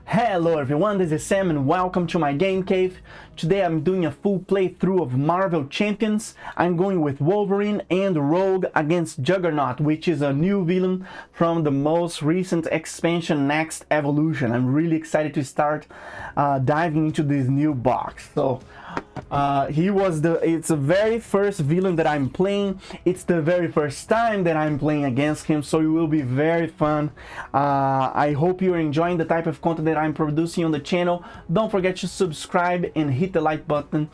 Hello everyone, this is Sam and welcome to my game cave. Today I'm doing a full playthrough of Marvel Champions. I'm going with Wolverine and Rogue against Juggernaut, which is a new villain from the most recent expansion, NeXt Evolution. I'm really excited to start diving into this new box. So it's the very first villain that I'm playing. It's the very first time that I'm playing against him, so it will be very fun. I hope you're enjoying the type of content that I'm producing on the channel. Don't forget to subscribe and hit the like button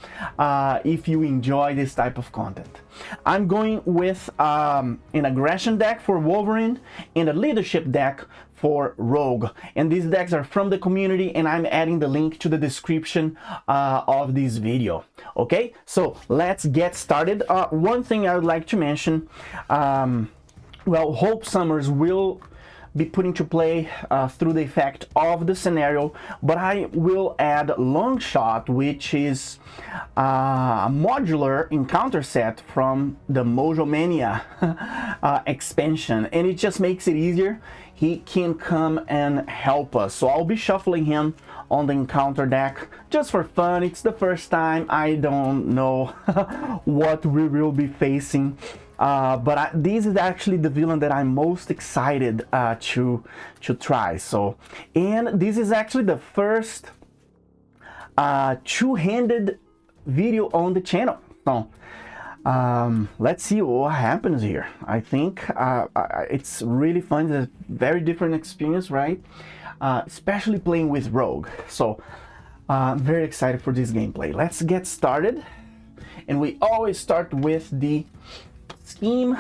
if you enjoy this type of content. I'm going with an aggression deck for Wolverine and a leadership deck for Rogue, and these decks are from the community, and I'm adding the link to the description of this video. Okay, so let's get started. One thing I would like to mention, well, Hope Summers will be put into play through the effect of the scenario, but I will add Long Shot, which is a modular encounter set from the Mojo Mania expansion, and it just makes it easier. He can come and help us, so I'll be shuffling him on the encounter deck just for fun. It's the first time. I don't know what we will be facing, but this is actually the villain that I'm most excited to try. So, and this is actually the first two-handed video on the channel. So let's see what happens here. I think it's really fun. It's a very different experience, right? Especially playing with Rogue. So I'm very excited for this gameplay. Let's get started, and we always start with the scheme.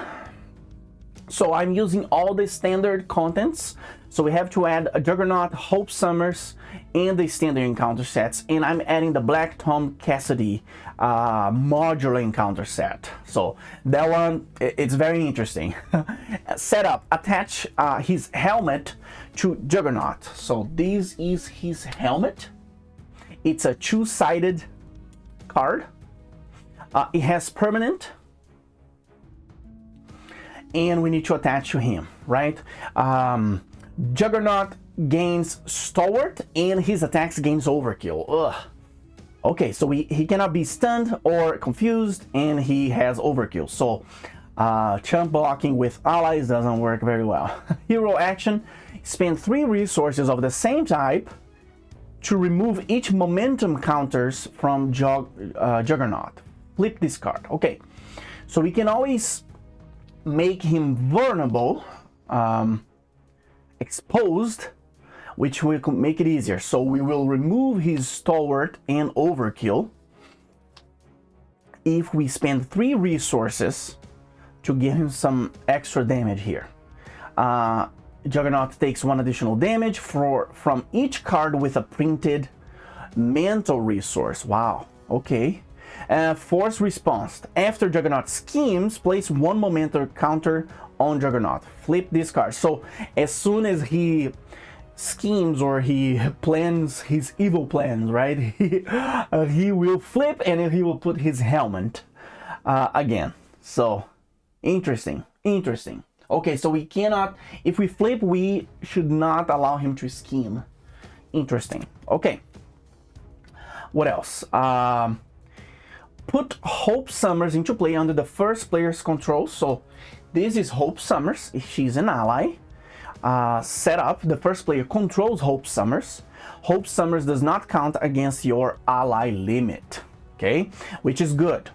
So I'm using all the standard contents, so we have to add a Juggernaut, Hope Summers, and the standard encounter sets, and I'm adding the Black Tom Cassidy modular encounter set. So that one, it's very interesting. Setup: attach his helmet to Juggernaut. So this is his helmet. It's a two-sided card. It has permanent, and we need to attach to him, right? Juggernaut gains stalwart, and his attacks gains overkill. Ugh. Okay, so he cannot be stunned or confused, and he has overkill. So chump blocking with allies doesn't work very well. Hero action: spend 3 resources of the same type to remove each momentum counters from Juggernaut. Flip this card. Okay, so we can always make him vulnerable, exposed, which will make it easier. So we will remove his stalwart and overkill if we spend 3 resources to give him some extra damage here. Juggernaut takes 1 additional damage from each card with a printed mental resource. Wow, okay. Force response: after Juggernaut schemes, place 1 momentum counter on Juggernaut. Flip this card. So as soon as he schemes or he plans his evil plans, right, he will flip, and he will put his helmet again. So interesting. Okay, so we cannot, if we flip, we should not allow him to scheme. Interesting. Okay, what else? Put Hope Summers into play under the first player's control. So this is Hope Summers. She's an ally. Setup: the first player controls Hope Summers. Hope Summers does not count against your ally limit. Okay, which is good,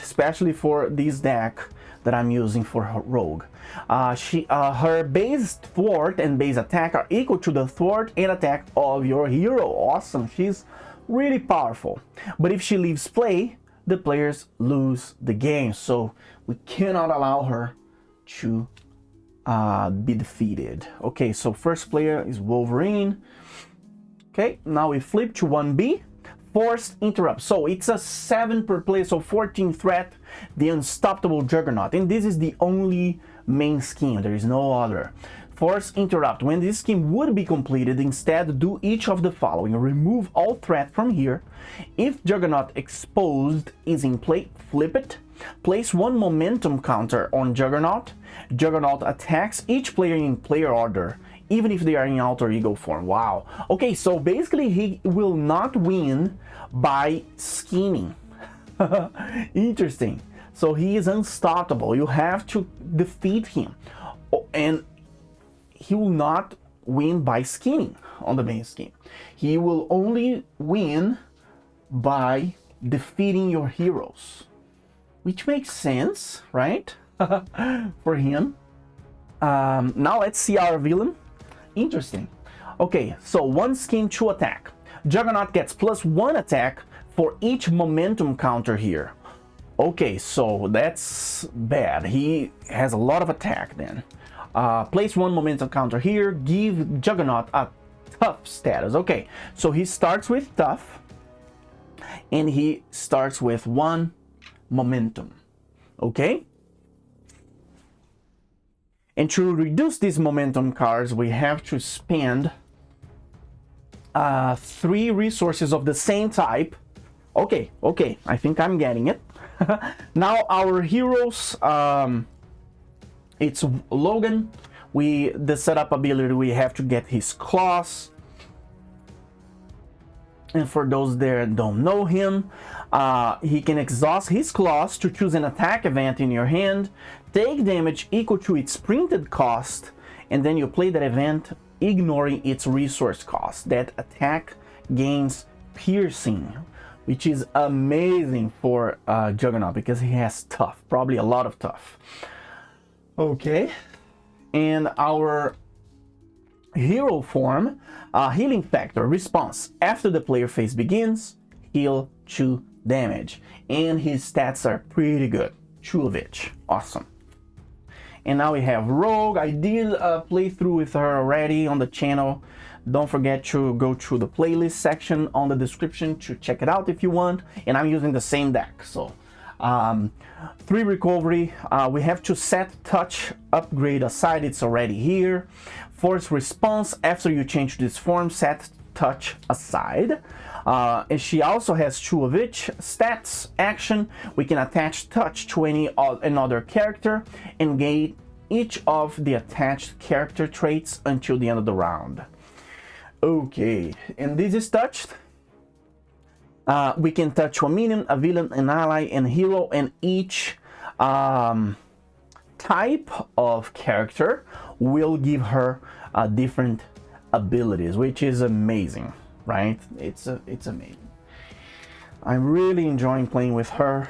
especially for this deck that I'm using for her Rogue. Her base thwart and base attack are equal to the thwart and attack of your hero. Awesome, she's really powerful. But if she leaves play, the players lose the game, so we cannot allow her to be defeated. Okay, so first player is Wolverine. Okay, now we flip to 1B. Forced interrupt. So it's a 7 per play, so 14 threat, the unstoppable Juggernaut, and this is the only main scheme. There is no other. Force interrupt. When this scheme would be completed, instead do each of the following. Remove all threat from here. If Juggernaut exposed is in play, flip it. Place one momentum counter on Juggernaut. Juggernaut attacks each player in player order, even if they are in alter ego form. Wow. Okay, so basically he will not win by scheming. Interesting. So he is unstoppable. You have to defeat him. And he will not win by scheming on the main scheme. He will only win by defeating your heroes, which makes sense, right? For him. Now let's see our villain. Interesting. Okay, so one scheme, 2 attack. Juggernaut gets +1 attack for each momentum counter here. Okay, so that's bad. He has a lot of attack then. Place one momentum counter here. Give Juggernaut a tough status. Okay, so he starts with tough, and he starts with 1 momentum. Okay? And to reduce these momentum cards, we have to spend 3 resources of the same type. Okay, I think I'm getting it. Now our heroes, it's Logan. The setup ability, we have to get his claws. And for those that don't know him, he can exhaust his claws to choose an attack event in your hand, take damage equal to its printed cost, and then you play that event ignoring its resource cost. That attack gains piercing, which is amazing for Juggernaut because he has tough, probably a lot of tough. Okay, and our hero form, healing factor, response. After the player phase begins, heal 2 damage. And his stats are pretty good. 2 of each. Awesome. And now we have Rogue. I did a playthrough with her already on the channel. Don't forget to go through the playlist section on the description to check it out if you want. And I'm using the same deck. So 3 recovery. We have to set touch upgrade aside. It's already here. Force response. After you change this form, set touch aside. And she also has 2 of each. Stats, action. We can attach touch to another character and gain each of the attached character traits until the end of the round. Okay, and this is touched. We can touch a minion, a villain, an ally, and hero, and each type of character will give her different abilities, which is amazing, right? It's amazing. I'm really enjoying playing with her,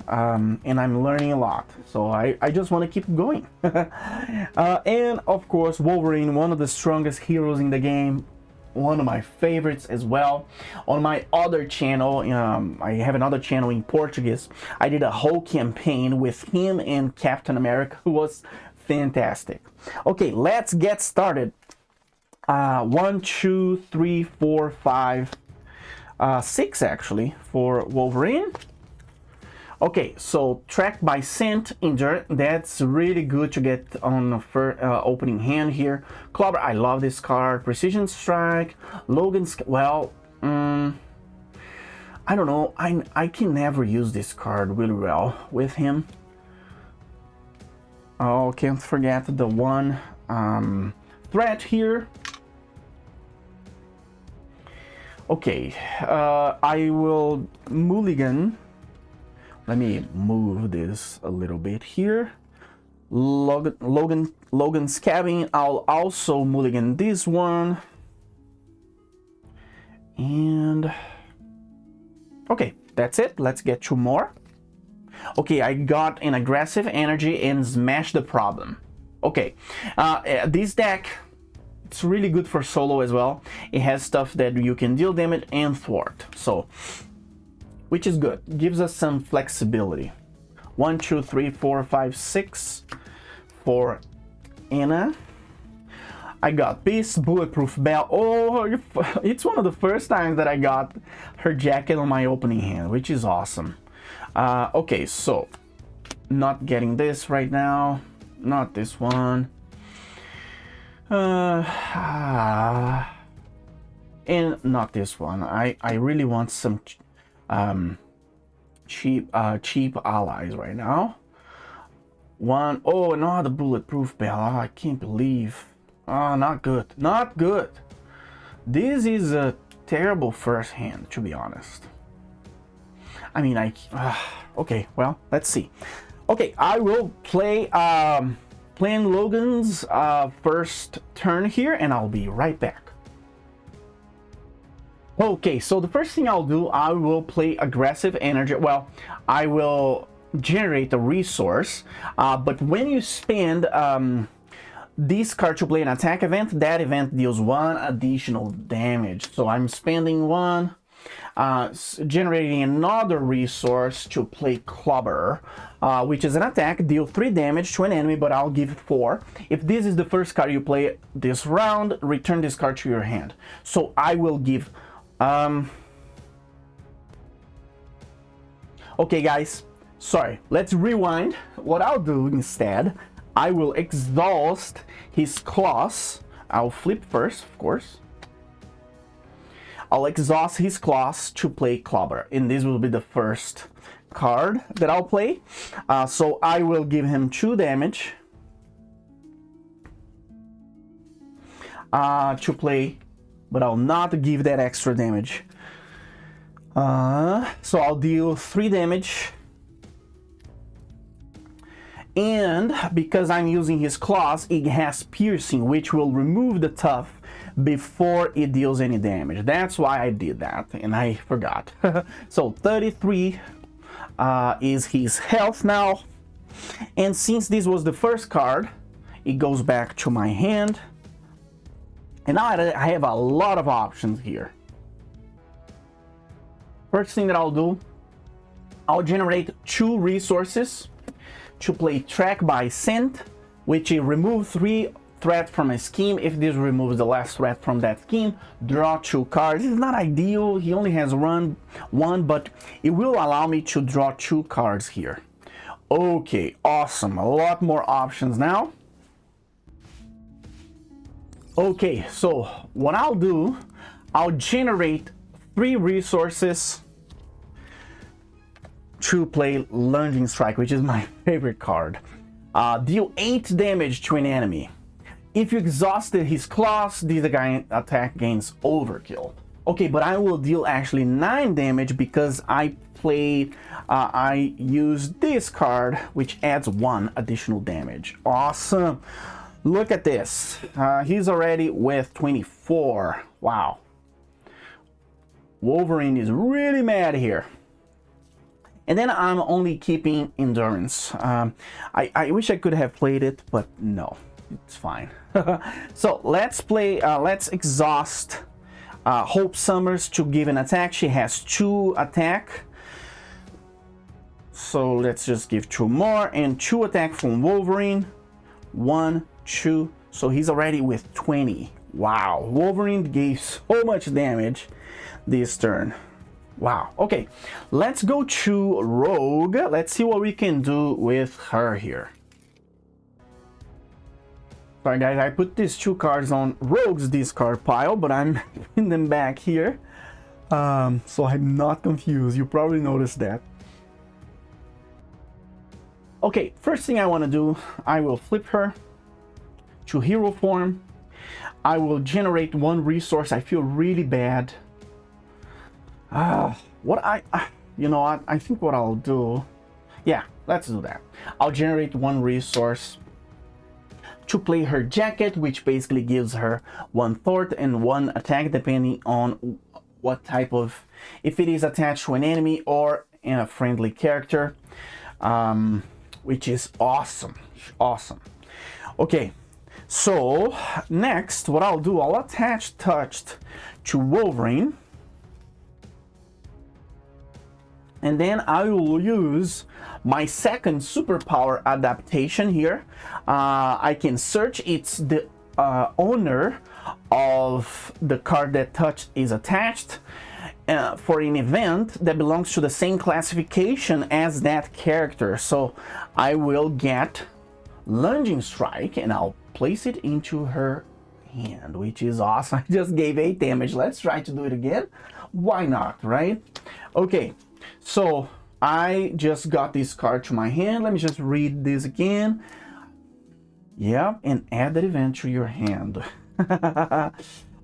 and I'm learning a lot. So I just want to keep going. And of course, Wolverine, one of the strongest heroes in the game. One of my favorites as well. On my other channel, I have another channel in Portuguese. I did a whole campaign with him and Captain America. It was fantastic. Okay, let's get started. 1, 2, 3, 4, 5, 6 actually for Wolverine. Okay, so track by scent, injured. That's really good to get on the first opening hand here. Clobber, I love this card. Precision strike. Logan's, well, I don't know. I can never use this card really well with him. Oh, can't forget the one threat here. Okay, I will mulligan. Let me move this a little bit here. Logan's cabin. I'll also mulligan this one. And okay, that's it. Let's get 2 more. Okay, I got an aggressive energy and smash the problem. Okay, this deck, it's really good for solo as well. It has stuff that you can deal damage and thwart. So, which is good. Gives us some flexibility. 1, 2, 3, 4, 5, 6 for Anna. I got Beast, Bulletproof Bell. Oh, it's one of the first times that I got her jacket on my opening hand, which is awesome. Okay, so not getting this right now. Not this one. And not this one. I really want some cheap allies right now. One, oh, another bulletproof bell. Oh, I can't believe. Oh, not good. Not good. This is a terrible first hand, to be honest. I mean, okay, well, let's see. Okay, I will play playing Logan's first turn here, and I'll be right back. Okay, so the first thing I'll do, I will play aggressive energy. Well, I will generate a resource, but when you spend this card to play an attack event, that event deals 1 additional damage. So I'm spending 1, generating another resource to play Clobber, which is an attack, deal 3 damage to an enemy, but I'll give 4. If this is the first card you play this round, return this card to your hand. So I will give... Okay, guys, sorry, let's rewind. What I'll do instead, I will exhaust his claws. I'll flip first, of course. I'll exhaust his claws to play Clobber, and this will be the first card that I'll play. So I will give him 2 damage to play, but I'll not give that extra damage. So I'll deal 3 damage. And because I'm using his claws, it has piercing, which will remove the tough before it deals any damage. That's why I did that, and I forgot. So 33 is his health now. And since this was the first card, it goes back to my hand. And now I have a lot of options here. First thing that I'll do, I'll generate 2 resources to play Track by Scent, which will remove 3 threats from a scheme. If this removes the last threat from that scheme, draw 2 cards. It's not ideal, he only has one, but it will allow me to draw 2 cards here. Okay, awesome, a lot more options now. Okay, so what I'll do, I'll generate 3 resources to play Lunging Strike, which is my favorite card. Deal 8 damage to an enemy. If you exhausted his claws, this attack gains overkill. Okay, but I will deal actually 9 damage because I use this card, which adds 1 additional damage. Awesome. Look at this. He's already with 24. Wow. Wolverine is really mad here. And then I'm only keeping endurance. I wish I could have played it, but no, it's fine. So let's play, let's exhaust Hope Summers to give an attack. She has 2 attack. So let's just give 2 more and 2 attack from Wolverine. 1, 2, so he's already with 20. Wow, Wolverine gave so much damage this turn. Wow, okay, let's go to Rogue. Let's see what we can do with her here. Sorry guys, I put these 2 cards on Rogue's discard pile, but I'm putting them back here. So I'm not confused, you probably noticed that. Okay, first thing I want to do, I will flip her to hero form. I will generate 1 resource. I feel really bad. You know what? I think what I'll do, yeah, let's do that. I'll generate 1 resource to play her jacket, which basically gives her 1 thwart and 1 attack, depending on what type of, if it is attached to an enemy or in a friendly character, which is awesome. Awesome. Okay, so next, what I'll do, I'll attach Touched to Wolverine. And then I will use my second superpower adaptation here. I can search, it's the owner of the card that Touch is attached for an event that belongs to the same classification as that character. So I will get Lunging Strike and I'll place it into her hand, which is awesome. I just gave 8 damage. Let's try to do it again. Why not, right? Okay, so I just got this card to my hand. Let me just read this again. Yeah, and add that event to your hand.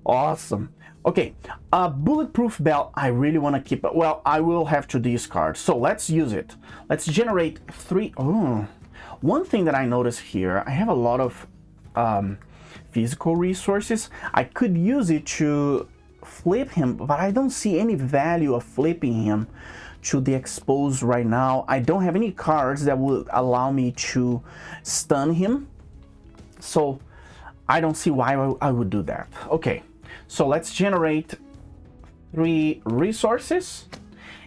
Awesome. Okay, a bulletproof belt. I really want to keep it. Well, I will have to discard, so let's use it. Let's generate 3. Oh, one thing that I notice here, I have a lot of physical resources. I could use it to flip him, but I don't see any value of flipping him to the exposed right now. I don't have any cards that will allow me to stun him, so I don't see why I would do that. Okay, so let's generate 3 resources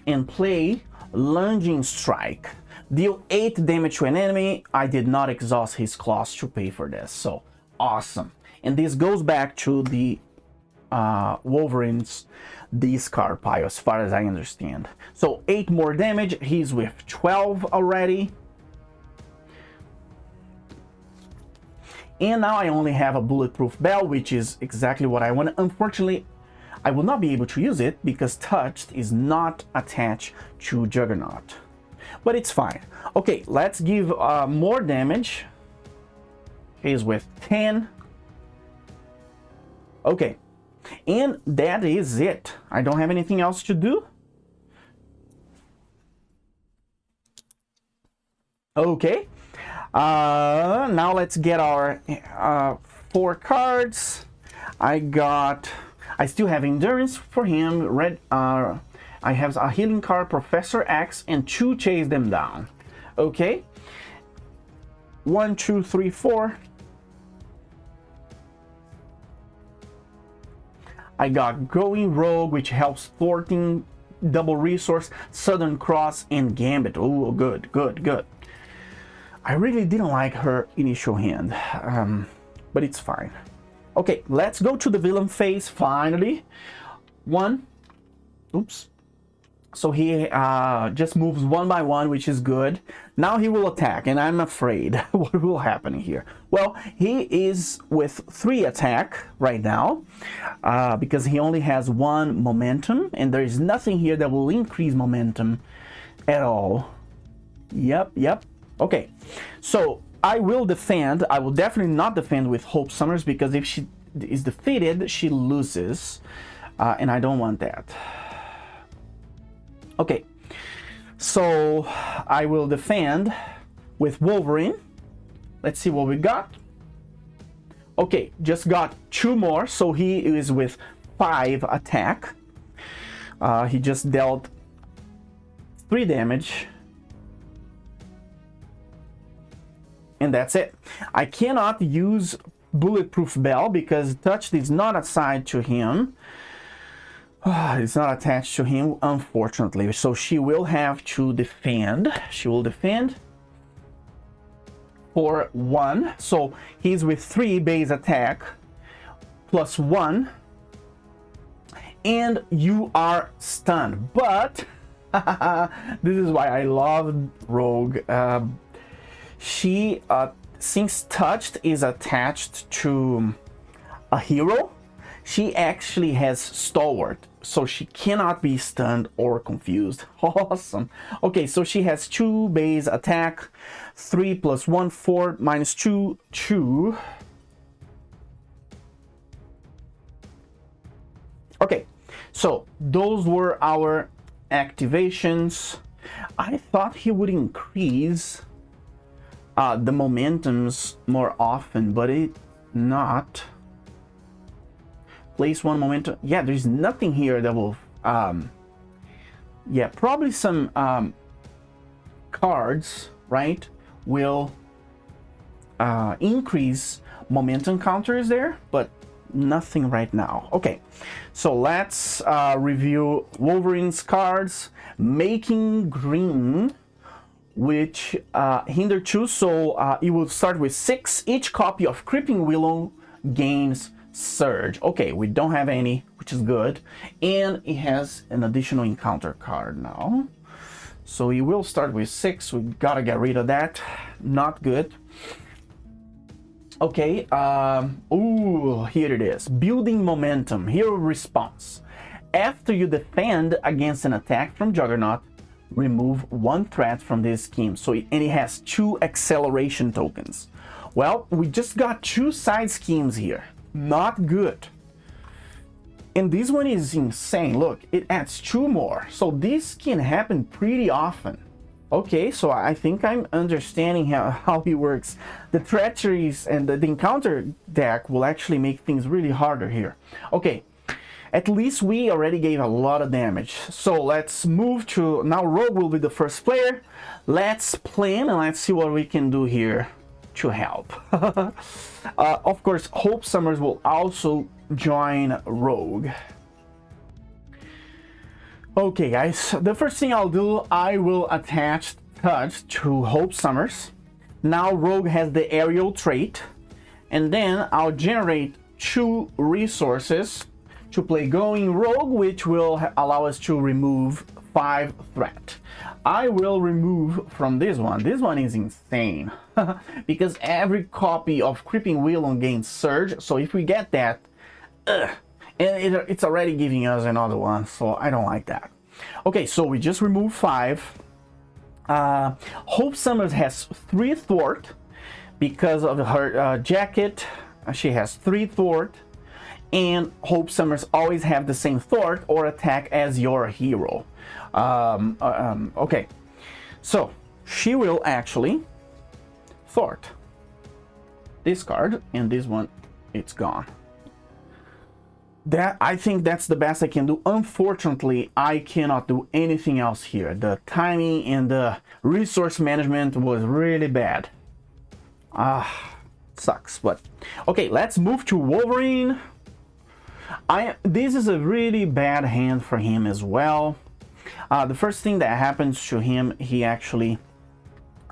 and play Lunging Strike. Deal 8 damage to an enemy. I did not exhaust his claws to pay for this, so awesome. And this goes back to the Wolverine's discard pile, as far as I understand. So 8 more damage. He's with 12 already. And now I only have a bulletproof bell, which is exactly what I want. Unfortunately, I will not be able to use it because Touched is not attached to Juggernaut. But it's fine. Okay, let's give more damage. He's with 10. Okay, and that is it. I don't have anything else to do. Okay, now let's get our 4 cards. I still have Endurance for him. I have a healing card, Professor X, and 2 Chase Them Down. Okay, 1, 2, 3, 4. I got Going Rogue, which helps 14 double resource, Southern Cross, and Gambit. Oh, good, good, good. I really didn't like her initial hand, but it's fine. Okay, let's go to the villain phase finally. Oops. So he just moves 1 by 1, which is good. Now he will attack, and I'm afraid what will happen here. Well, he is with 3 attack right now because he only has 1 momentum, and there is nothing here that will increase momentum at all. Yep. Okay, so I will defend. I will definitely not defend with Hope Summers because if she is defeated, she loses, and I don't want that. Okay, so I will defend with Wolverine. Let's see what we got. Okay, just got 2 more, so he is with 5 attack. He just dealt 3 damage. And that's it. I cannot use Bulletproof Bell because Touched is not assigned to him. It's not attached to him, unfortunately. So she will have to defend. She will defend for 1. So he's with 3 base attack plus 1. And you are stunned. But this is why I love Rogue. She, since Touched is attached to a hero, she actually has Stalwart, so she cannot be stunned or confused. Awesome. Okay, so she has 2 base attack, 3 plus 1, 4 minus 2, 2. Okay, so those were our activations. I thought he would increase the momentums more often, but it not. Place 1 momentum. Yeah, there's nothing here that will yeah, probably some cards, right, will increase momentum counters there, but nothing right now. Okay, so let's review Wolverine's cards. Making Green, which hinder 2, so it will start with 6. Each copy of Creeping Willow gains Surge. Okay, we don't have any, which is good, and it has an additional encounter card now, so it will start with 6. We gotta get rid of that. Not good. Okay, ooh, here it is. Building momentum, hero response. After you defend against an attack from Juggernaut, remove one threat from this scheme. So, and it has 2 acceleration tokens. Well, we just got 2 side schemes here. Not good. And this one is insane. Look, it adds 2 more. So this can happen pretty often. Okay, so I think I'm understanding how he works. The treacheries and the encounter deck will actually make things really harder here. Okay, at least we already gave a lot of damage. So let's move to, now Rogue will be the first player. Let's plan and let's see what we can do here to help. Of course, Hope Summers will also join Rogue. Okay guys, the first thing I'll do, I will attach Touch to Hope Summers. Now Rogue has the aerial trait, and then I'll generate 2 resources to play Going Rogue, which will allow us to remove 5 threat. I will remove from this one. This one is insane because every copy of Creeping Wheel gains Surge. So if we get that, and it's already giving us another one, so I don't like that. Okay, so we just removed 5. Hope Summers has 3 thwart because of her jacket. She has 3 thwart, and Hope Summers always have the same thwart or attack as your hero. Okay, so she will actually thwart this card, and this one, it's gone. That, I think that's the best I can do. Unfortunately, I cannot do anything else here. The timing and the resource management was really bad. Sucks, but okay, let's move to Wolverine. This is a really bad hand for him as well. The first thing that happens to him, he actually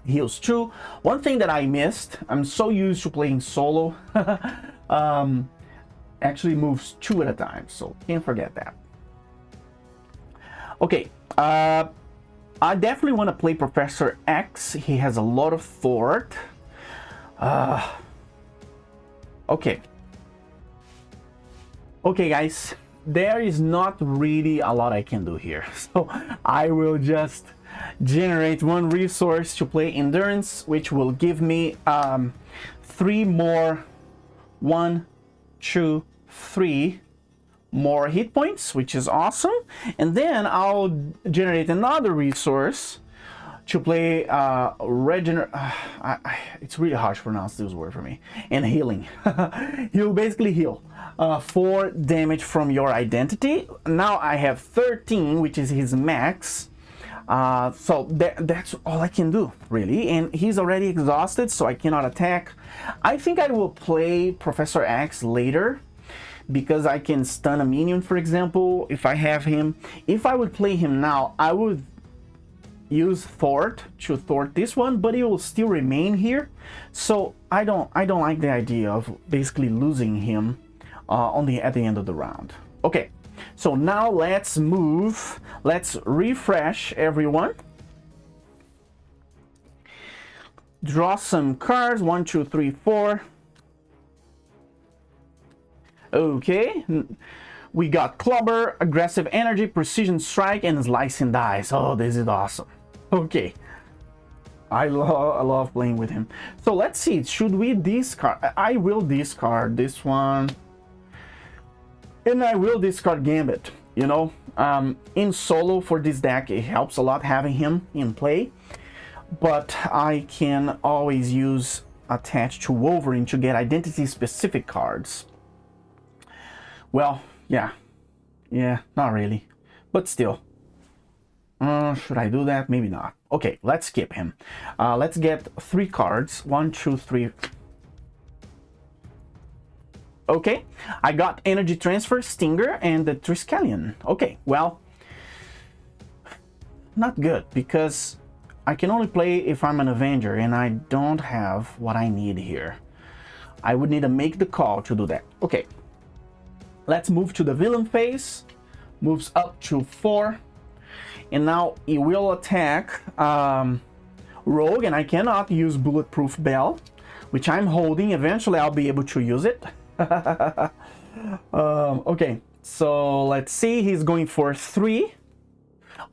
heals 2. One thing that I missed, I'm so used to playing solo, actually moves 2 at a time, so can't forget that. Okay, I definitely want to play Professor X. He has a lot of thwart. Okay, guys, there is not really a lot I can do here, so I will just generate 1 resource to play Endurance, which will give me 3 more, 1, 2, 3 more hit points, which is awesome. And then I'll generate another resource to play it's really hard to pronounce this word for me, and healing. He'll basically heal 4 damage from your identity. Now I have 13, which is his max. So that's all I can do, really, and he's already exhausted, so I cannot attack. I think I will play Professor X later, because I can stun a minion, for example, if I have him. If I would play him now, I would use thwart to thwart this one, but it will still remain here. So I don't like the idea of basically losing him at the end of the round. Okay, so now let's move. Let's refresh everyone. Draw some cards. 1, 2, 3, 4. Okay, we got Clubber, Aggressive Energy, Precision Strike, and Slice and Dice. Oh, this is awesome. Okay, I love playing with him. So let's see, should we discard? I will discard this one, and I will discard Gambit. You know, in solo for this deck, it helps a lot having him in play, but I can always use Attach to Wolverine to get identity-specific cards. Well, yeah, not really, but still. Should I do that? Maybe not. Okay, let's skip him. Let's get 3 cards. 1, 2, 3. Okay, I got Energy Transfer, Stinger, and the Triskelion. Okay, well, not good, because I can only play if I'm an Avenger, and I don't have what I need here. I would need to make the call to do that. Okay. Let's move to the villain phase. Moves up to 4. And now it will attack Rogue, and I cannot use Bulletproof Bell. which I'm holding. Eventually I'll be able to use it. Okay, so let's see, he's going for 3.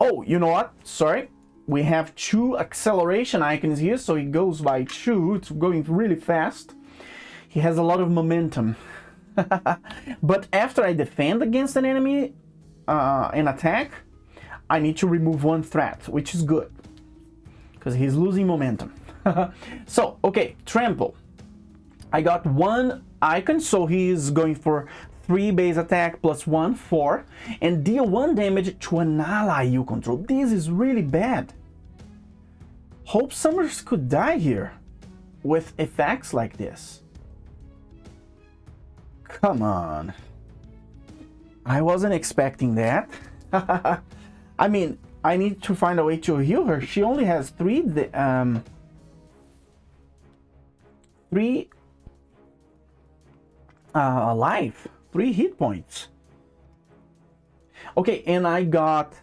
Oh, you know what? Sorry. We have 2 acceleration icons here, so he goes by 2. It's going really fast. He has a lot of momentum. But after I defend against an enemy, an attack, I need to remove 1 threat, which is good, because he's losing momentum. So, okay, trample. I got 1 icon, so he's going for 3 base attack plus 1, 4, and deal 1 damage to an ally you control. This is really bad. Hope Summers could die here with effects like this. Come on. I wasn't expecting that. I mean, I need to find a way to heal her. She only has 3 life, 3 hit points. Okay, and I got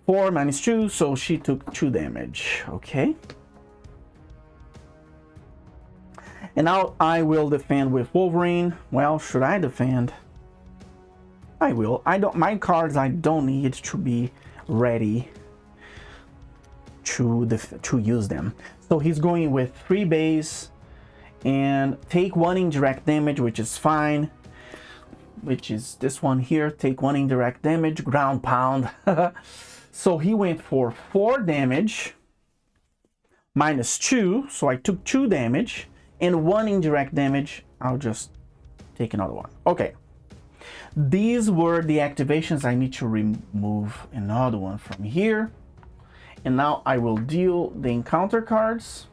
4 minus 2, so she took 2 damage. Okay. And now I will defend with Wolverine. Well, should I defend? I will. My cards, I don't need to be ready to use them. So he's going with 3 base and take 1 indirect damage, which is fine. Which is this one here. Take 1 indirect damage, ground pound. So he went for 4 damage minus 2, so I took 2 damage and 1 indirect damage. I'll just take another one. Okay. These were the activations. I need to remove another one from here. And now I will deal the encounter cards.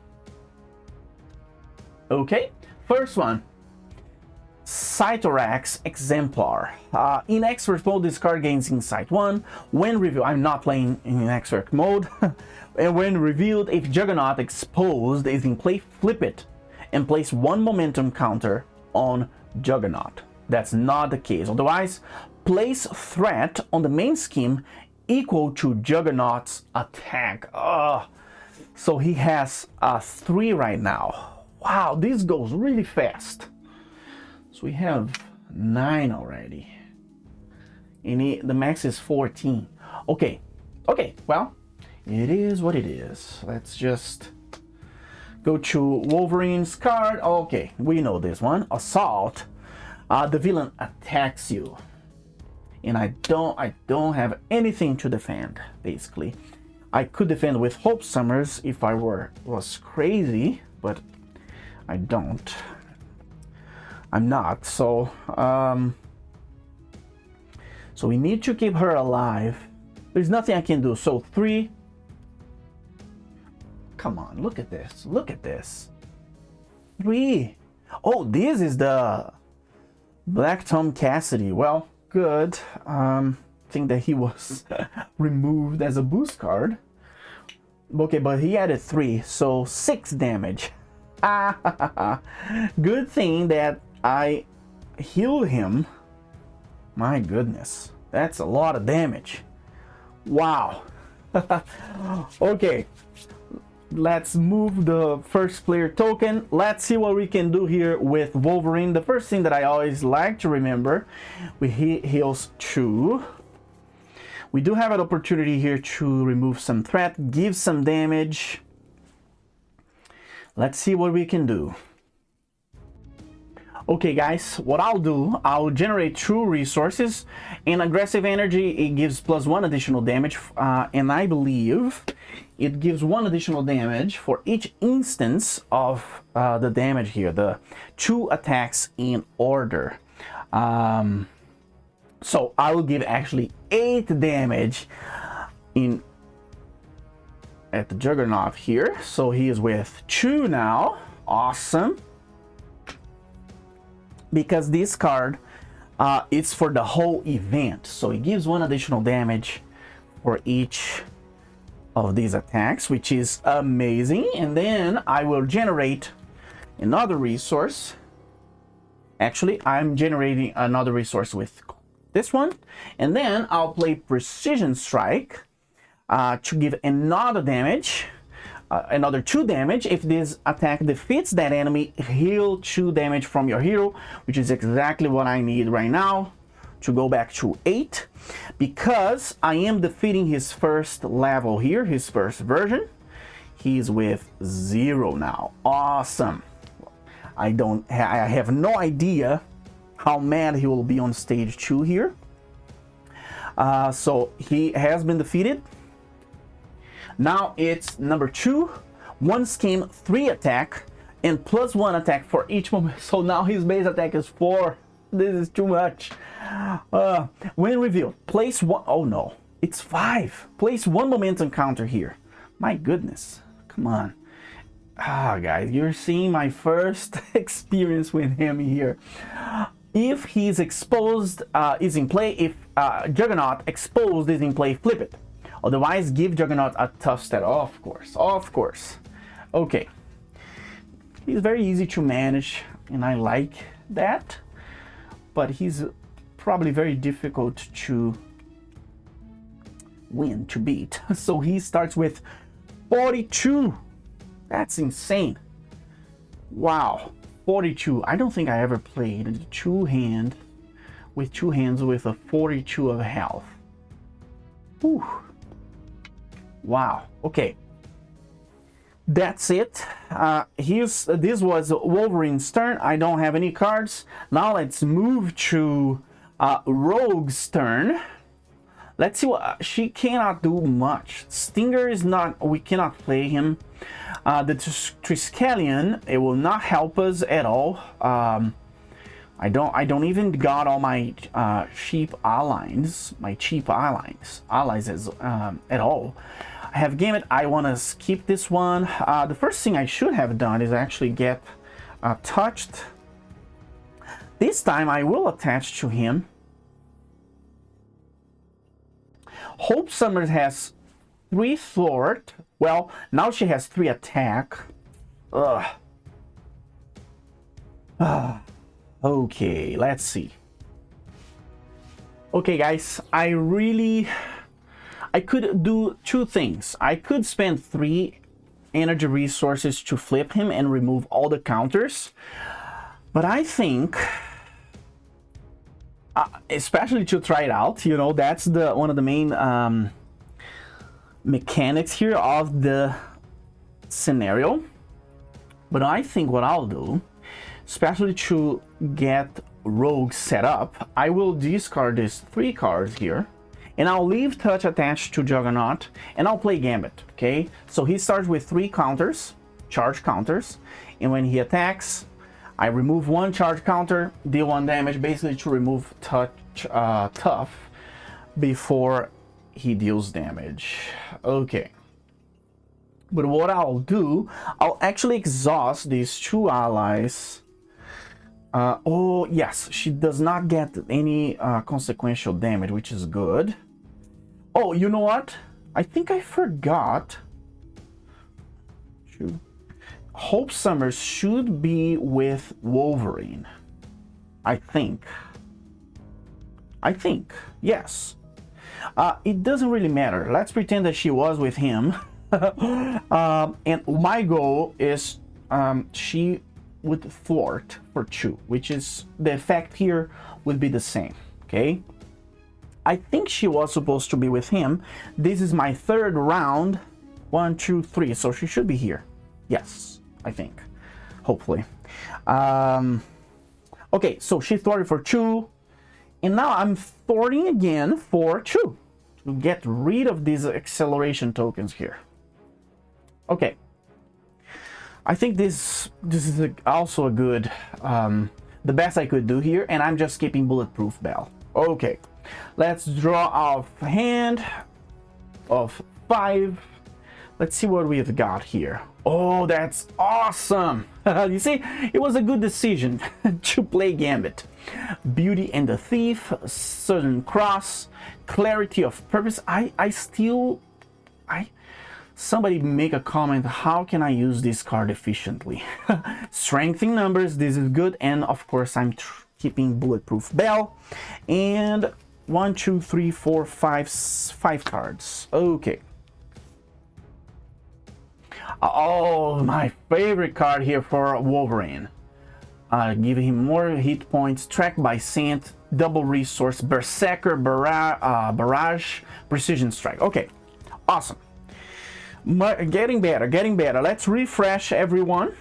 Okay, first one. Cytorax Exemplar. In expert mode, this card gains Insight 1. When revealed, I'm not playing in expert mode. And when revealed, if Juggernaut exposed is in play, flip it and place 1 momentum counter on Juggernaut. That's not the case. Otherwise, place threat on the main scheme equal to Juggernaut's attack. So he has 3 right now. Wow, this goes really fast. So we have 9 already. And the max is 14. Okay, well, it is what it is. Let's just go to Wolverine's card. Okay, we know this one. Assault. The villain attacks you. And I don't have anything to defend, basically. I could defend with Hope Summers if I was crazy, but I don't. I'm not, so we need to keep her alive. There's nothing I can do. So 3. Come on, look at this. Look at this. 3. Oh, this is the Black Tom Cassidy. Well, good. Think that he was removed as a boost card. Okay, but he added 3, so 6 damage. Good thing that I healed him. My goodness, that's a lot of damage. Wow. Okay, let's move the first player token. Let's see what we can do here with Wolverine. The first thing that I always like to remember, he heals 2. We do have an opportunity here to remove some threat, give some damage. Let's see what we can do. Okay guys, what I'll do, I'll generate 2 resources. In aggressive energy, it gives +1 additional damage, and I believe it gives 1 additional damage for each instance of the damage here, the 2 attacks in order. So I will give actually 8 damage at the Juggernaut here. So he is with 2 now. Awesome. Because this card it's for the whole event, so it gives 1 additional damage for each of these attacks, which is amazing. And then I will generate another resource. Actually, I'm generating another resource with this one, and then I'll play Precision Strike to give another damage another 2 damage. If this attack defeats that enemy, heal 2 damage from your hero, which is exactly what I need right now to go back to 8, because I am defeating his first level here, his first version. He's with 0 now. Awesome. I have no idea how mad he will be on stage 2 here. So he has been defeated. Now it's number 2, 1 scheme, 3 attack, and plus 1 attack for each moment. So now his base attack is 4. This is too much. When revealed, place 1. Oh no, it's 5. Place 1 momentum counter here. My goodness, come on. Guys, you're seeing my first experience with him here. If he's exposed, is in play. If Juggernaut exposed is in play, flip it. Otherwise, give Juggernaut a tough stat. Oh, of course. Okay. He's very easy to manage, and I like that. But he's probably very difficult to win, to beat. So he starts with 42. That's insane. Wow. 42. I don't think I ever played with 2 hands with a 42 of health. Whew. Wow. Okay. That's it. This was Wolverine's turn. I don't have any cards. Now let's move to Rogue's turn. Let's see what she cannot do much. Stinger is not. We cannot play him. The Triskelion, it will not help us at all. I don't even got all my cheap allies as at all. I have game it. I want to skip this one. The first thing I should have done is actually get touched. This time I will attach to him. Hope Summers has 3 thwart. Well, now she has 3 attack. Ugh. Okay, let's see. Okay, guys, I could do 2 things. I could spend 3 energy resources to flip him and remove all the counters. But I think, especially to try it out, you know, that's one of the main mechanics here of the scenario. But I think what I'll do, especially to get Rogue set up, I will discard these 3 cards here, and I'll leave touch attached to Juggernaut, and I'll play Gambit. Okay, so he starts with 3 counters, charge counters, and when he attacks, I remove 1 charge counter, deal 1 damage, basically to remove tough before he deals damage. Okay. But what I'll do, I'll actually exhaust these 2 allies. Oh, yes, she does not get any consequential damage, which is good. Oh, you know what? I think I forgot. Hope Summers should be with Wolverine. I think, yes. It doesn't really matter. Let's pretend that she was with him. And my goal is she would thwart for 2, which is the effect here would be the same. Okay, I think she was supposed to be with him. This is my 3rd round. 1, 2, 3, so she should be here. Yes, I think, hopefully. Okay, so she thwarted for 2, and now I'm thwarting again for 2 to get rid of these acceleration tokens here. Okay, I think this is also a good, the best I could do here, and I'm just keeping Bulletproof Bell. Okay, let's draw our hand of 5. Let's see what we've got here. Oh, that's awesome! You see, it was a good decision to play Gambit. Beauty and the Thief, Southern Cross, Clarity of Purpose. Somebody make a comment, how can I use this card efficiently? Strength in numbers, this is good, and of course I'm keeping Bulletproof Bell. And 1, 2, 3, 4, 5 cards. Okay. Oh, my favorite card here for Wolverine. Give him more hit points, track by scent, double resource, berserker, barrage, precision strike. Okay, awesome. Getting better, getting better. Let's refresh everyone.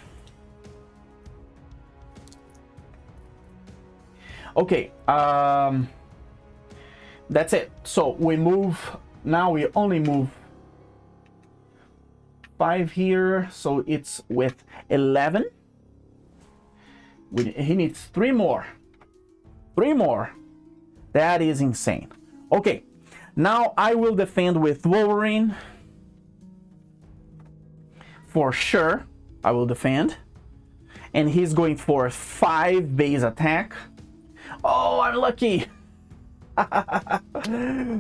Okay, that's it. So we move, now we only move 5 here, so it's with 11. He needs 3 more. 3 more. That is insane. Okay, now I will defend with Wolverine. For sure, I will defend. And he's going for 5 base attack. Oh, I'm lucky.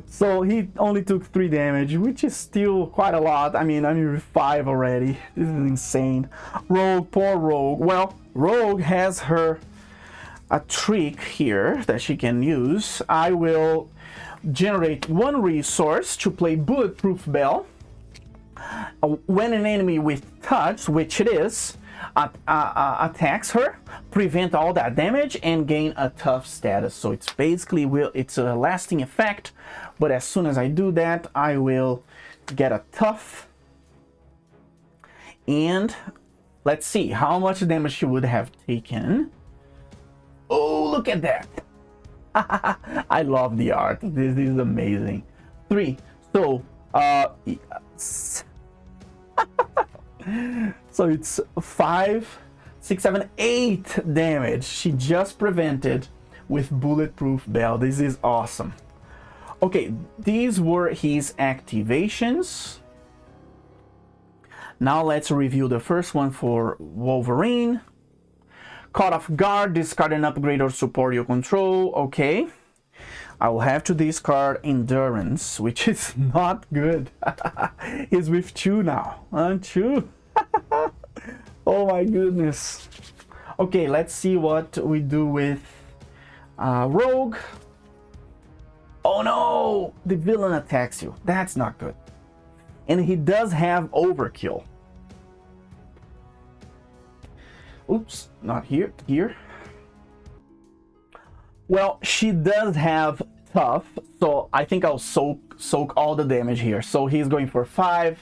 So he only took 3 damage, which is still quite a lot. I mean, I'm 5 already. This is insane. Rogue, poor Rogue. Well, Rogue has a trick here that she can use. I will generate 1 resource to play Bulletproof Bell. When an enemy with touch, which it is, attacks her, prevent all that damage and gain a tough status. So it's basically it's a lasting effect, but as soon as I do that, I will get a tough. And let's see how much damage she would have taken. Oh, look at that. I love the art. This is amazing. 3. So so it's 5, 6, 7, 8 damage she just prevented with Bulletproof Bell. This is awesome. Okay, these were his activations. Now let's review the first one for Wolverine. Caught off guard, discard an upgrade or support you control. Okay. I will have to discard Endurance, which is not good. He's with 2 now. 2. Oh my goodness. Okay, let's see what we do with Rogue. Oh no! The villain attacks you. That's not good. And he does have Overkill. Oops, not here. Here. Well, she does have Tough, so I think I'll soak all the damage here. So he's going for 5,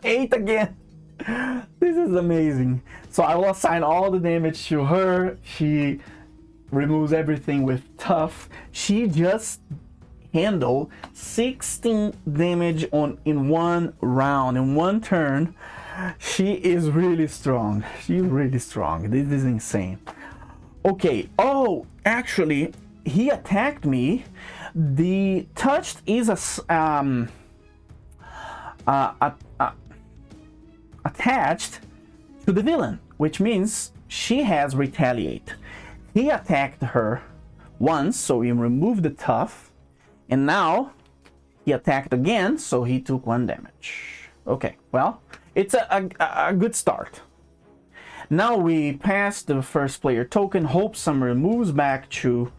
8 again. This is amazing. So I will assign all the damage to her. She removes everything with Tough. She just handled 16 damage in 1 round, in 1 turn. She is really strong. She's really strong. This is insane. Okay. Oh, actually, he attacked me. The touched is attached to the villain, which means she has retaliate. He attacked her once, so he removed the Tough, and now he attacked again, so he took 1 damage. Okay, well, it's a good start. Now we pass the first player token. Hope Summer moves back to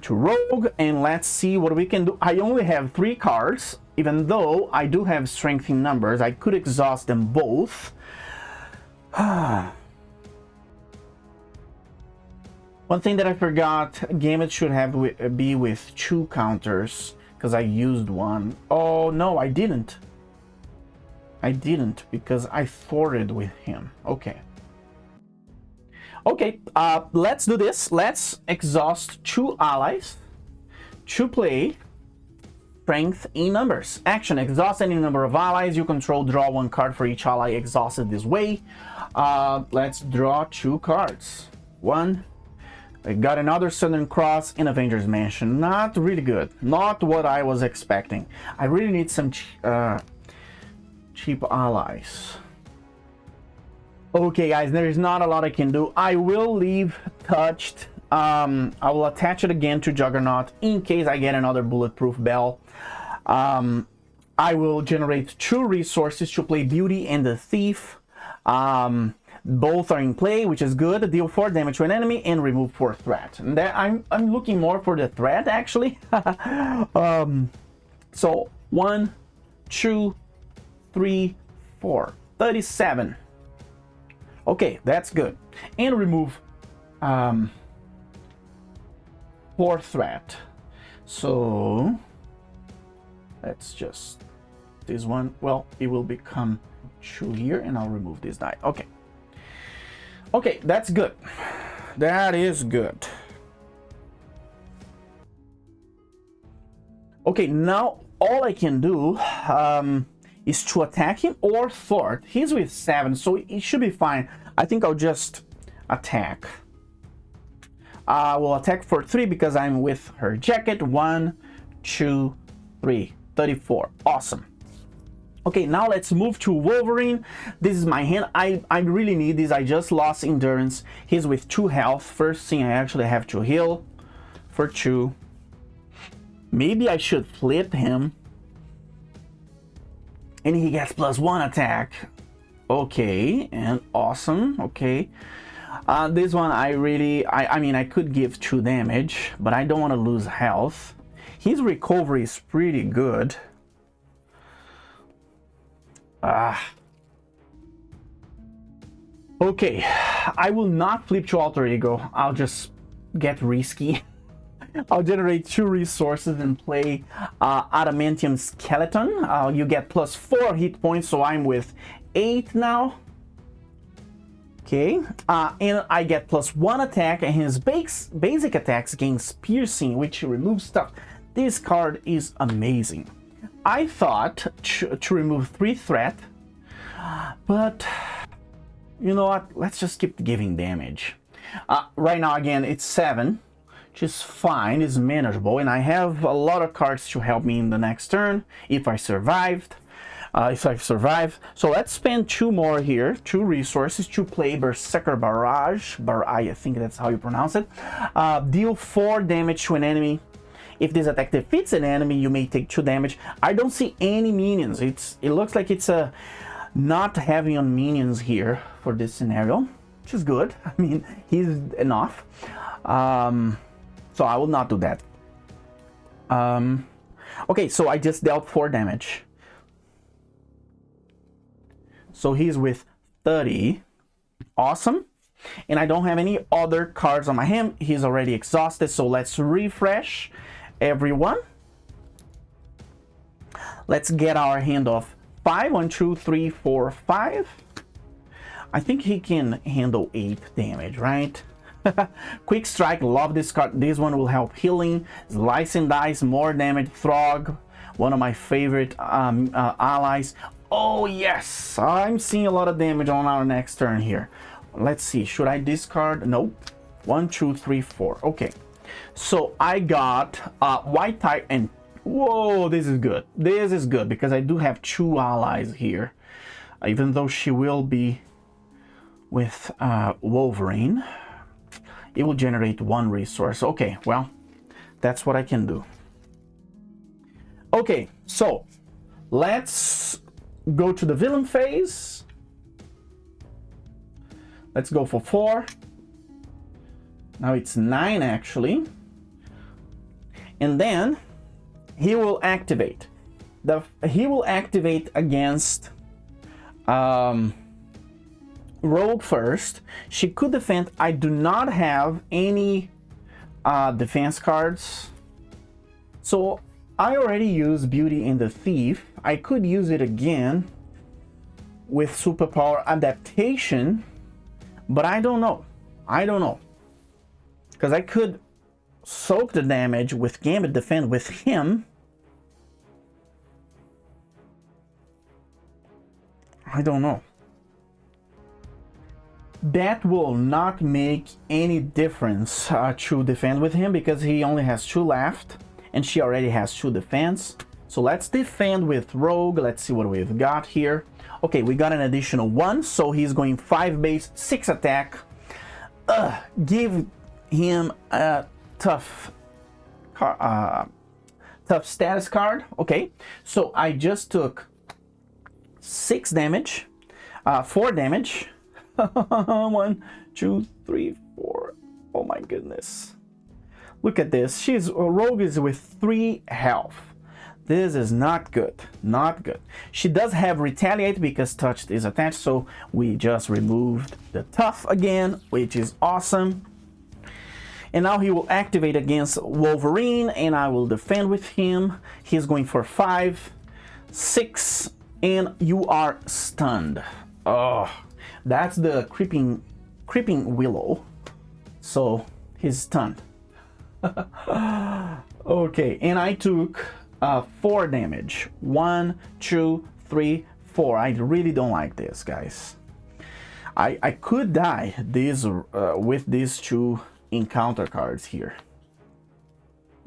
Rogue, and let's see what we can do. I only have 3 cards, even though I do have strength in numbers. I could exhaust them both. One thing that I forgot, Gambit should be with 2 counters, because I used 1. Oh no, I didn't. I didn't, because I thwarted with him. Okay. Okay, let's do this. Let's exhaust 2 allies to play strength in numbers. Action: exhaust any number of allies you control. Draw 1 card for each ally exhausted this way. Let's draw 2 cards. 1. I got another Southern Cross in Avengers Mansion. Not really good. Not what I was expecting. I really need some cheap allies. Okay guys, there is not a lot I can do. I will leave touched. I will attach it again to Juggernaut in case I get another Bulletproof Bell. I will generate 2 resources to play Beauty and the Thief. Both are in play, which is good. Deal 4 damage to an enemy and remove 4 threat. And that, I'm looking more for the threat actually. So 1, 2, 3, 4. 37. Okay, that's good. And remove 4 threat. So let's just this one. Well, it will become 2 here, and I'll remove this die. Okay. Okay, that's good. That is good. Okay, now all I can do is to attack him or thwart. He's with 7, so it should be fine. I think I'll just attack. I will attack for 3 because I'm with her jacket. 1, 2, 3. 34. Awesome. Okay, now let's move to Wolverine. This is my hand. I really need this. I just lost endurance. He's with 2 health. First thing I actually have to heal for 2. Maybe I should flip him. And he gets +1 attack. Okay, and awesome. Okay. This one I mean, I could give 2 damage, but I don't want to lose health. His recovery is pretty good. Okay, I will not flip to alter ego. I'll just get risky. I'll generate 2 resources and play adamantium skeleton. You get +4 hit points, so I'm with 8 now. Okay, and I get +1 attack, and his basic attacks gains piercing, which removes stuff. This card is amazing. I thought to remove 3 threat, but you know what? Let's just keep giving damage. Right now, again, it's 7, which is fine, it's manageable, and I have a lot of cards to help me in the next turn if I survived. So let's spend 2 more here, 2 resources to play Berserker Barrage. I think that's how you pronounce it. Deal 4 damage to an enemy. If this attack defeats an enemy, you may take 2 damage. I don't see any minions. It looks like it's not heavy on minions here for this scenario, which is good. I mean, he's enough. So I will not do that. Okay, so I just dealt 4 damage. So he's with 30. Awesome. And I don't have any other cards on my hand. He's already exhausted. So let's refresh everyone. Let's get our hand of 5. 1, 2, 3, 4, 5. I think he can handle 8 damage, right? Quick Strike, love this card. This one will help healing. Slice and Dice, more damage. Throg, one of my favorite allies. Oh yes, I'm seeing a lot of damage on our next turn here. Let's see, should I discard? Nope. 1, 2, 3, 4. Okay, so I got white type, and whoa, this is good. This is good because I do have 2 allies here, even though she will be with Wolverine. It will generate 1 resource. Okay, well, that's what I can do. Okay, so let's go to the villain phase. Let's go for 4. Now it's 9 actually. And then he will activate. He will activate against Rogue first. She could defend. I do not have any defense cards. So I already used Beauty and the Thief. I could use it again with Superpower Adaptation, but I don't know. Because I could soak the damage with Gambit Defend with him. I don't know. That will not make any difference to defend with him because he only has 2 left. And she already has 2 defense. So let's defend with Rogue. Let's see what we've got here. Okay, we got an additional 1. So he's going 5 base, 6 attack. Give him a tough status card. Okay, so I just took 6 damage. 4 damage. 1, 2, 3, 4. Oh my goodness. Look at this. Rogue is with 3 health. This is not good, not good. She does have retaliate because touched is attached, so we just removed the tough again, which is awesome. And now he will activate against Wolverine, and I will defend with him. He's going for 5, 6, and you are stunned. Oh, that's the creeping willow. So he's stunned. Okay, and I took 4 damage. 1, 2, 3, 4. I really don't like this, guys. I could die this with these 2 encounter cards here.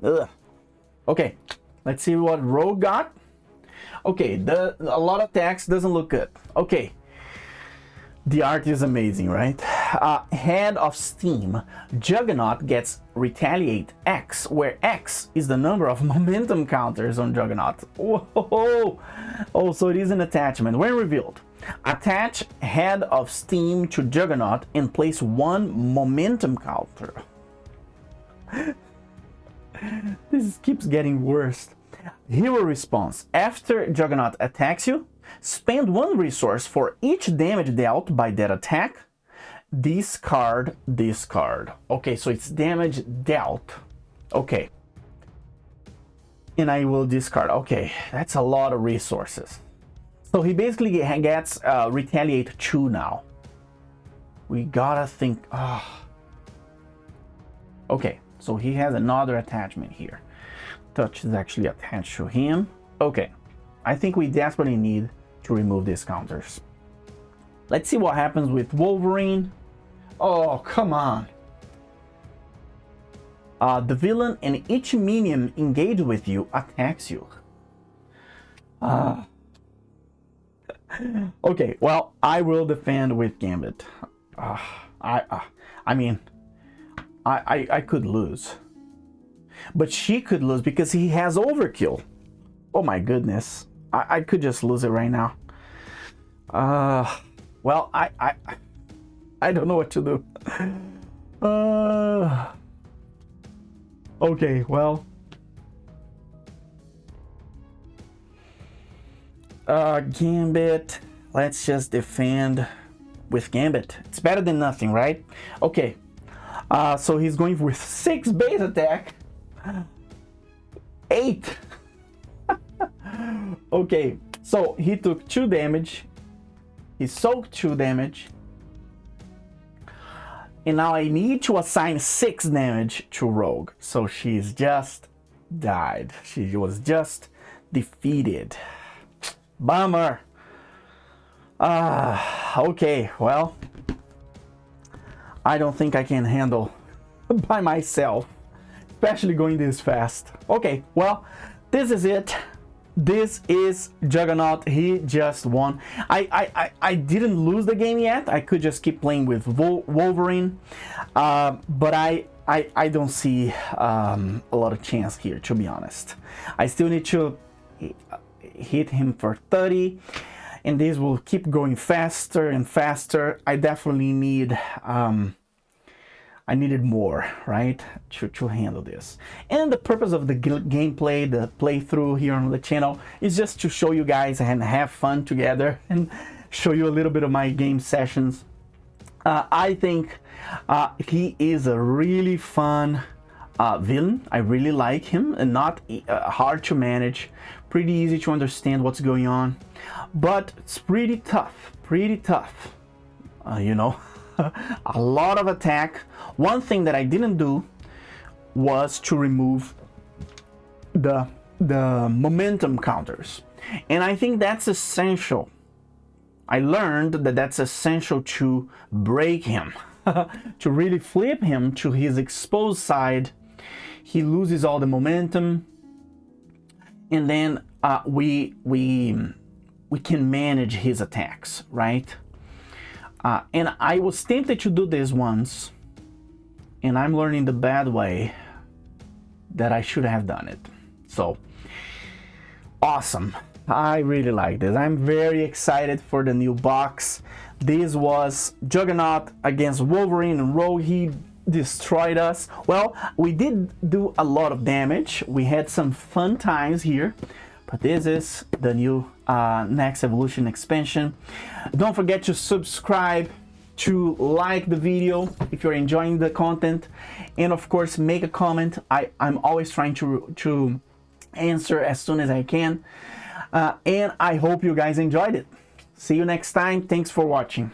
Ugh. Okay, let's see what Rogue got. Okay, a lot of text doesn't look good. Okay, the art is amazing, right? Head of Steam. Juggernaut gets retaliate X, where X is the number of momentum counters on Juggernaut. Whoa! Oh, so it is an attachment. When revealed, attach Head of Steam to Juggernaut and place 1 momentum counter. This keeps getting worse. Hero response. After Juggernaut attacks you, spend 1 resource for each damage dealt by that attack. Discard. Okay, so it's damage dealt. Okay. And I will discard. Okay, that's a lot of resources. So he basically gets retaliate 2 now. We gotta think. Okay, so he has another attachment here. Touch is actually attached to him. Okay, I think we desperately need to remove these counters. Let's see what happens with Wolverine. Oh, come on. The villain and each minion engaged with you attacks you. Okay, well, I will defend with Gambit. I mean, I could lose. But she could lose because he has overkill. Oh my goodness. I could just lose it right now. Well, I don't know what to do. Okay, well. Gambit. Let's just defend with Gambit. It's better than nothing, right? Okay. So he's going with 6 base attack. 8. Okay, so he took 2 damage. He soaked 2 damage. And now I need to assign 6 damage to Rogue. So she's just died. She was just defeated. Bummer. Okay, well, I don't think I can handle by myself, especially going this fast. Okay, well, this is it. This is Juggernaut. He just won. I didn't lose the game yet. I could just keep playing with Wolverine, but I don't see a lot of chance here, to be honest. I still need to hit him for 30, and this will keep going faster and faster. I definitely need I needed more, right, to handle this. And the purpose of the gameplay, the playthrough here on the channel, is just to show you guys and have fun together and show you a little bit of my game sessions. I think he is a really fun villain. I really like him, and not hard to manage, pretty easy to understand what's going on, but it's pretty tough, you know. A lot of attack. One thing that I didn't do was to remove the momentum counters, and I think that's essential. I learned that that's essential to break him, to really flip him to his exposed side. He loses all the momentum, and then we can manage his attacks, right? And I was tempted to do this once, and I'm learning the bad way that I should have done it. So, awesome. I really like this. I'm very excited for the new box. This was Juggernaut against Wolverine and Rogue. He destroyed us. Well, we did do a lot of damage. We had some fun times here. but this is the new NeXt Evolution expansion. Don't forget to subscribe, to like the video if you're enjoying the content, and of course make a comment. I'm always trying to answer as soon as I can, and I hope you guys enjoyed it. See you next time. Thanks for watching.